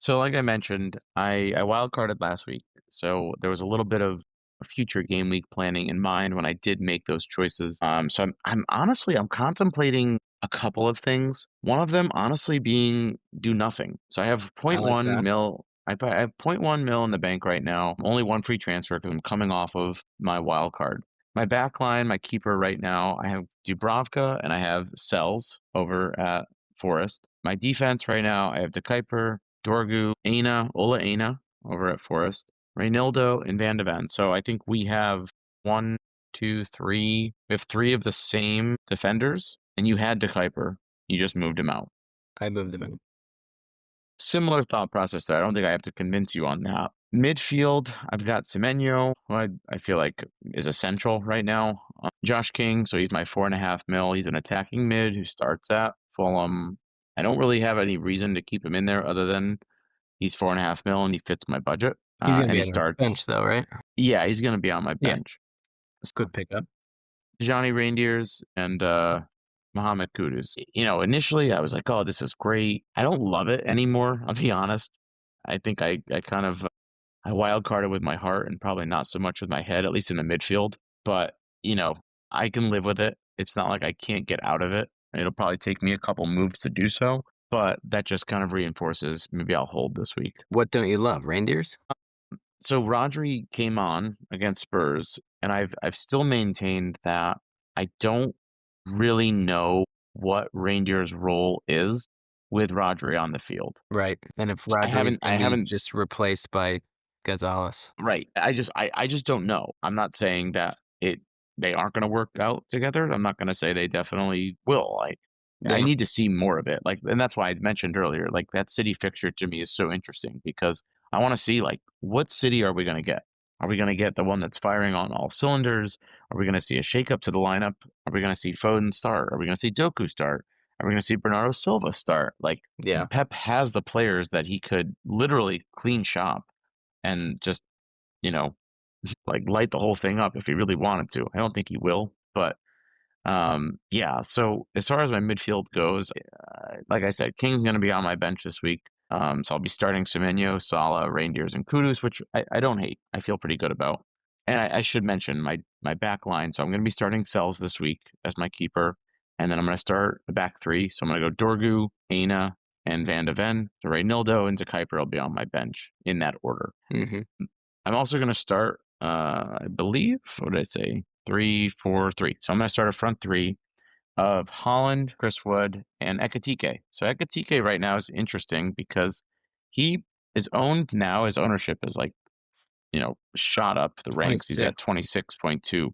So like I mentioned, I wildcarded last week. So there was a little bit of future game week planning in mind when I did make those choices. So I'm honestly I'm contemplating a couple of things. One of them honestly being do nothing. So I have zero I point like 0.1 that. mil. I have zero point 0.1 mil in the bank right now. Only 1 free transfer because I'm coming off of my wild card. My back line, my keeper right now, I have Dubravka and I have Sells over at Forest. My defense right now, I have De Kuiper, Dorgu, Ola Aina over at Forest, Reynildo, and Van de Ven. So I think we have 1, 2, 3. We have 3 of the same defenders, and you had De Kuiper. You just moved him out. I moved them in. Similar thought process there. I don't think I have to convince you on that. Midfield, I've got Semenyo, who I feel like is essential right now. Josh King, so he's my 4.5 mil. He's an attacking mid who starts at Fulham. I don't really have any reason to keep him in there other than he's 4.5 mil and he fits my budget. He's gonna And be he on our starts. bench though, right? Yeah, he's going to be on my Yeah, bench. good pickup. Johnny Reindeers and Mohamed Kudus. Initially I was like, oh, this is great. I don't love it anymore. I'll be honest. I think I kind of I wild carded with my heart and probably not so much with my head, at least in the midfield. But I can live with it. It's not like I can't get out of it. It'll probably take me a couple moves to do so, but that just kind of reinforces maybe I'll hold this week. What don't you love? Reindeers? So Rodri came on against Spurs, and I've still maintained that I don't really know what Reindeer's role is with Rodri on the field. Right. And if So Rodri is I gonna be haven't just replaced by Gonzalez. right. I just don't know. I'm not saying that they aren't going to work out together. I'm not going to say they definitely will. I Yeah. need to see more of it. Like, and that's why I mentioned earlier, like that City fixture to me is so interesting because I want to see like what City are we going to get? Are we going to get the one that's firing on all cylinders? Are we going to see a shakeup to the lineup? Are we going to see Foden start? Are we going to see Doku start? Are we going to see Bernardo Silva start? Like Yeah. Pep has the players that he could literally clean shop and just you know like light the whole thing up if he really wanted to. I don't think he will, but yeah. So as far as my midfield goes, like I said, King's going to be on my bench this week. So I'll be starting Semenyo, Salah, Reindeers, and Kudus, which I don't hate. I feel pretty good about. And I should mention my back line. So I'm going to be starting Sells this week as my keeper, and then I'm going to start the back 3. So I'm going to go Dorgu, Aina, and Van de Ven. So Reynildo and De Kuiper will be on my bench in that order. Mm-hmm. I'm also going to start, I believe, what did I say? 3, 4, 3. So I'm going to start a front 3 of Holland, Chris Wood, and Ekatike. So Ekatike right now is interesting because he is owned now. His ownership is like, shot up the ranks. He's at 26.2.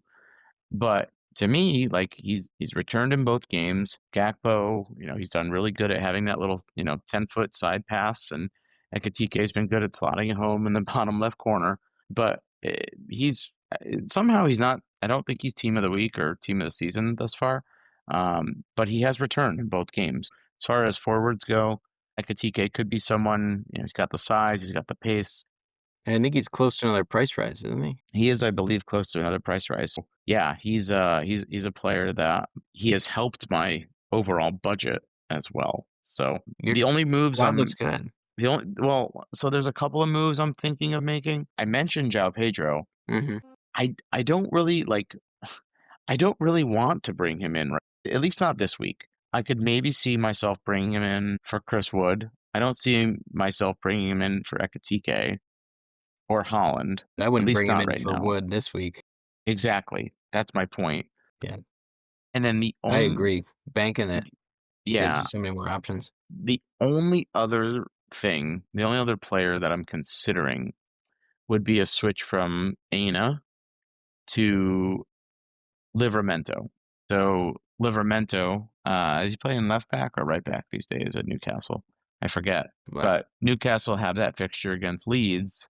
But to me, like he's returned in both games. Gakpo, he's done really good at having that little, 10-foot side pass, and Ekatike has been good at slotting it home in the bottom left corner. But he's somehow he's not. I don't think he's team of the week or team of the season thus far. But he has returned in both games. As far as forwards go, Ekatike could be someone. He's got the size, he's got the pace. And I think he's close to another price rise, isn't he? He is, I believe, close to another price rise. So, yeah, he's a player that he has helped my overall budget as well. So Your the only moves squad looks good. so there's a couple of moves I'm thinking of making. I mentioned João Pedro. Mm-hmm. I don't really like. I don't really want to bring him in, at least not this week. I could maybe see myself bringing him in for Chris Wood. I don't see myself bringing him in for Ekatike or Holland. I At wouldn't least bring him not in right for now. Wood this week. Exactly. That's my point. Yeah. And then I agree. Banking it gives yeah, you so many more options. the only other player that I'm considering would be a switch from Aina to Livramento. So Livramento, is he playing left back or right back these days at Newcastle? I forget. But But Newcastle have that fixture against Leeds,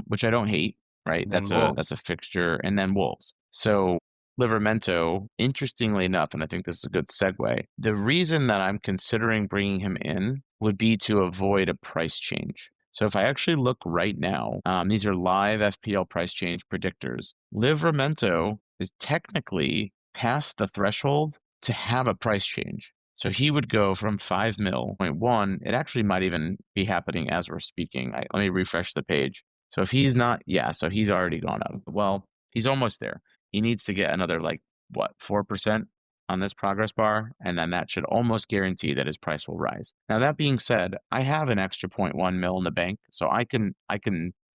which I don't hate, right? then That's Wolves. a fixture, and then Wolves. So Livramento, interestingly enough, and I think this is a good segue, the reason that I'm considering bringing him in would be to avoid a price change. So if I actually look right now, these are live FPL price change predictors. Livramento is technically past the threshold to have a price change. So he would go from 5 mil, 0.1. It actually might even be happening as we're speaking. Let me refresh the page. So if he's not, so he's already gone up. Well, he's almost there. He needs to get another 4% on this progress bar, and then that should almost guarantee that his price will rise. Now that being said, I have an extra 0.1 mil in the bank, so I can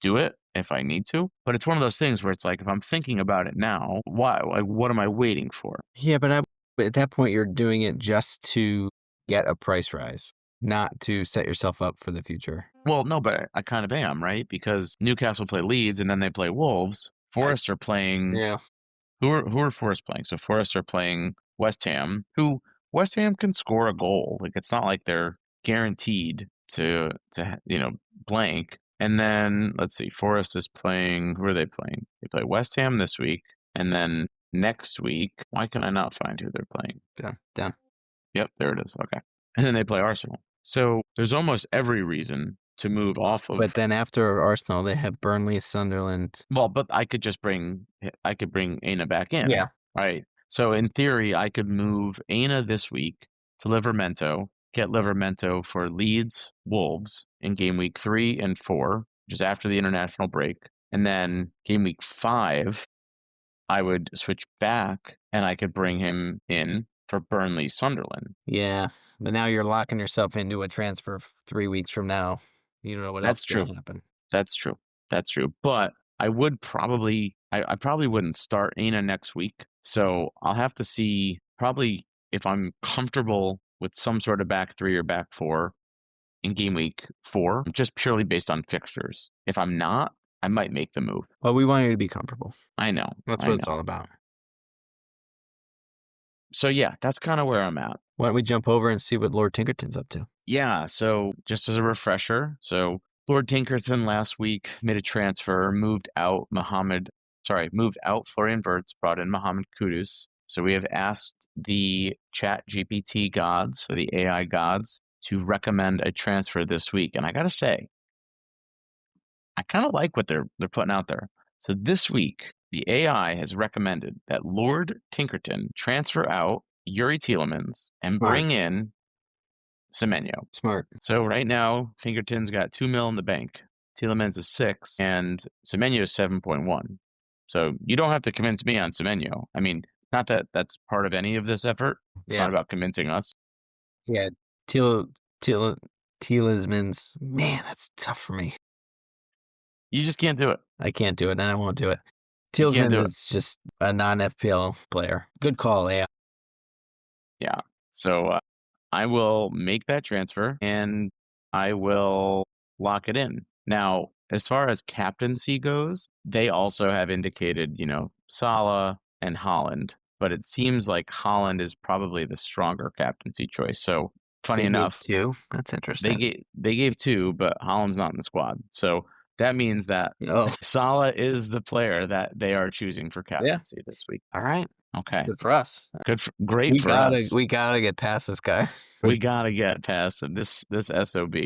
do it if I need to. But it's one of those things where it's like, if I'm thinking about it now, why? What am I waiting for? Yeah, but at that point, you're doing it just to get a price rise, not to set yourself up for the future. Well, no, but I kind of am, right? Because Newcastle play Leeds and then they play Wolves. Forest are playing. Yeah. Who are Forest playing? So Forest are playing West Ham, who West Ham can score a goal. It's not like they're guaranteed to blank. And then let's see, Forest is playing. Who are they playing? They play West Ham this week, and then next week. Why can I not find who they're playing? Down. Yep, there it is. Okay, and then they play Arsenal. So there's almost every reason to move off of. But then after Arsenal, they have Burnley, Sunderland. Well, but I could bring Aina back in. Yeah. Right. So in theory, I could move Aina this week to Livramento, get Livramento for Leeds, Wolves in game week 3 and 4, just after the international break. And then game week 5, I would switch back and I could bring him in for Burnley, Sunderland. Yeah. But now you're locking yourself into a transfer 3 weeks from now. You don't know what else is going to happen. That's true. But I would probably, I probably wouldn't start Aina next week. So I'll have to see probably if I'm comfortable with some sort of back 3 or back 4 in game week 4, just purely based on fixtures. If I'm not, I might make the move. Well, we want you to be comfortable. I know. That's what it's all about. So yeah, that's kind of where I'm at. Why don't we jump over and see what Lord Tinkerton's up to? Yeah, so just as a refresher, so Lord Tinkerton last week made a transfer, moved out Florian Wirtz, brought in Mohamed Kudus. So we have asked the Chat GPT gods, so the AI gods, to recommend a transfer this week. And I gotta say, I kind of like what they're putting out there. So this week, the AI has recommended that Lord Tinkerton transfer out Yuri Tielemans and bring in Semenyo. Smart. So right now, Pinkerton's got 2 mil in the bank. Tielemans is 6, and Semenyo is 7.1. So you don't have to convince me on Semenyo. I mean, not that that's part of any of this effort. It's not about convincing us. Yeah, Tielemans. Man, that's tough for me. You just can't do it. I can't do it, and I won't do it. Tielemans is just a non-FPL player. Good call, AI. Yeah. So I will make that transfer and I will lock it in. Now, as far as captaincy goes, they also have indicated, Salah and Holland, but it seems like Holland is probably the stronger captaincy choice. So funny enough, two. That's interesting. they gave 2, but Holland's not in the squad. So that means that Oh, Salah is the player that they are choosing for yeah. captaincy this week. All right. Okay. Good for us. Great for us. We gotta get past this guy. We gotta get past this SOB.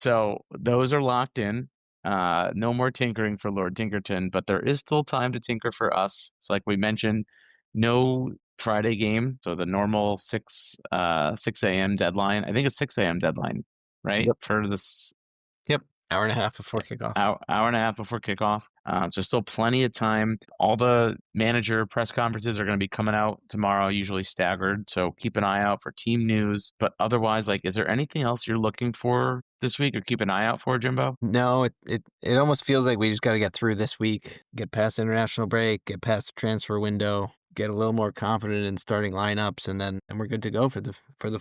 So those are locked in. No more tinkering for Lord Tinkerton, but there is still time to tinker for us. So like we mentioned, no Friday game. So the normal 6 a.m. deadline. I think it's 6 a.m. deadline, right? Yep. For this Yep. Hour and a half before kickoff. hour and a half before kickoff. So still plenty of time. All the manager press conferences are going to be coming out tomorrow, usually staggered. So keep an eye out for team news. But otherwise, like, is there anything else you're looking for this week or keep an eye out for, Jimbo? No, it almost feels like we just got to get through this week, get past the international break, get past the transfer window, get a little more confident in starting lineups, and we're good to go for the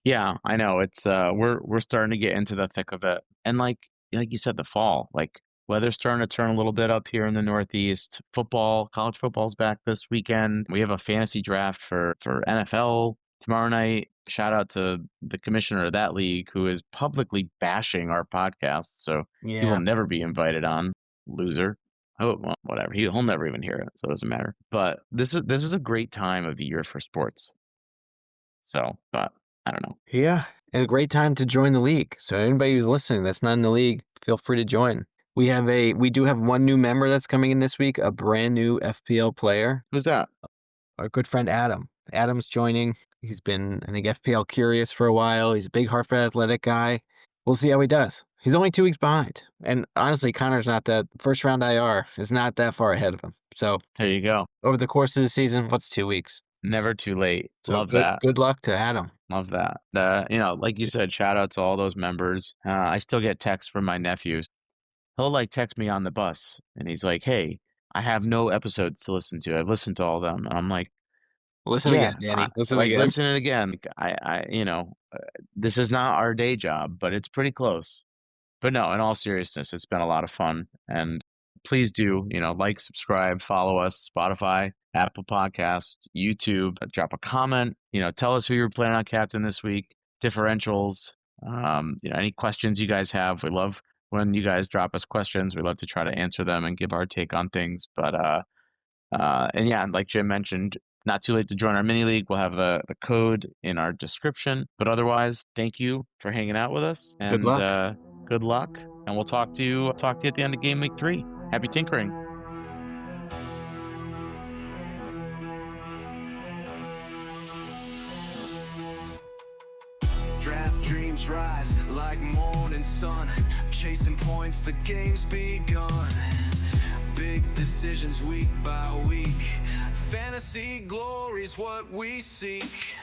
Yeah, I know. It's we're starting to get into the thick of it. And like you said, the fall, like weather's starting to turn a little bit up here in the Northeast. College football's back this weekend. We have a fantasy draft for NFL tomorrow night. Shout out to the commissioner of that league who is publicly bashing our podcast. So he will never be invited on. Loser. Oh, well, whatever. He'll never even hear it, so it doesn't matter. But this is a great time of the year for sports. So, but I don't know. Yeah, and a great time to join the league. So anybody who's listening that's not in the league, feel free to join. We do have one new member that's coming in this week, a brand new FPL player. Who's that? Our good friend Adam. Adam's joining. He's been, I think, FPL curious for a while. He's a big Hartford Athletic guy. We'll see how he does. He's only 2 weeks behind. And honestly, Connor's not that first round IR is not that far ahead of him. So There you go. over the course of the season, what's 2 weeks? Never too late. So Love that. Good luck to Adam. Love that. Like you said, shout out to all those members. I still get texts from my nephews. He'll like text me on the bus and he's like, "Hey, I have no episodes to listen to. I've listened to all of them." And I'm like, Listen "Yeah, again, Danny. Listen like again. listening again. This is not our day job, but it's pretty close." But no, in all seriousness, it's been a lot of fun. And please do, like, subscribe, follow us, Spotify, Apple Podcasts, YouTube, drop a comment, tell us who you're planning on captain this week, differentials, any questions you guys have. We love when you guys drop us questions. We love to try to answer them and give our take on things. But, and yeah, like Jim mentioned, not too late to join our mini league. We'll have the code in our description. But otherwise, thank you for hanging out with us. And Good luck. Good luck, and we'll talk to you at the end of Gameweek 3. Happy tinkering. Draft dreams rise like morning sun, chasing points, the game's begun. Big decisions week by week, fantasy glory's what we seek.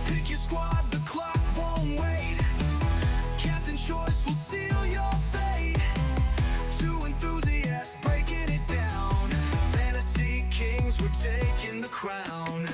Pick your squad, the clock won't wait. Captain choice will seal your fate. Two enthusiasts breaking it down. Fantasy kings, we're taking the crown.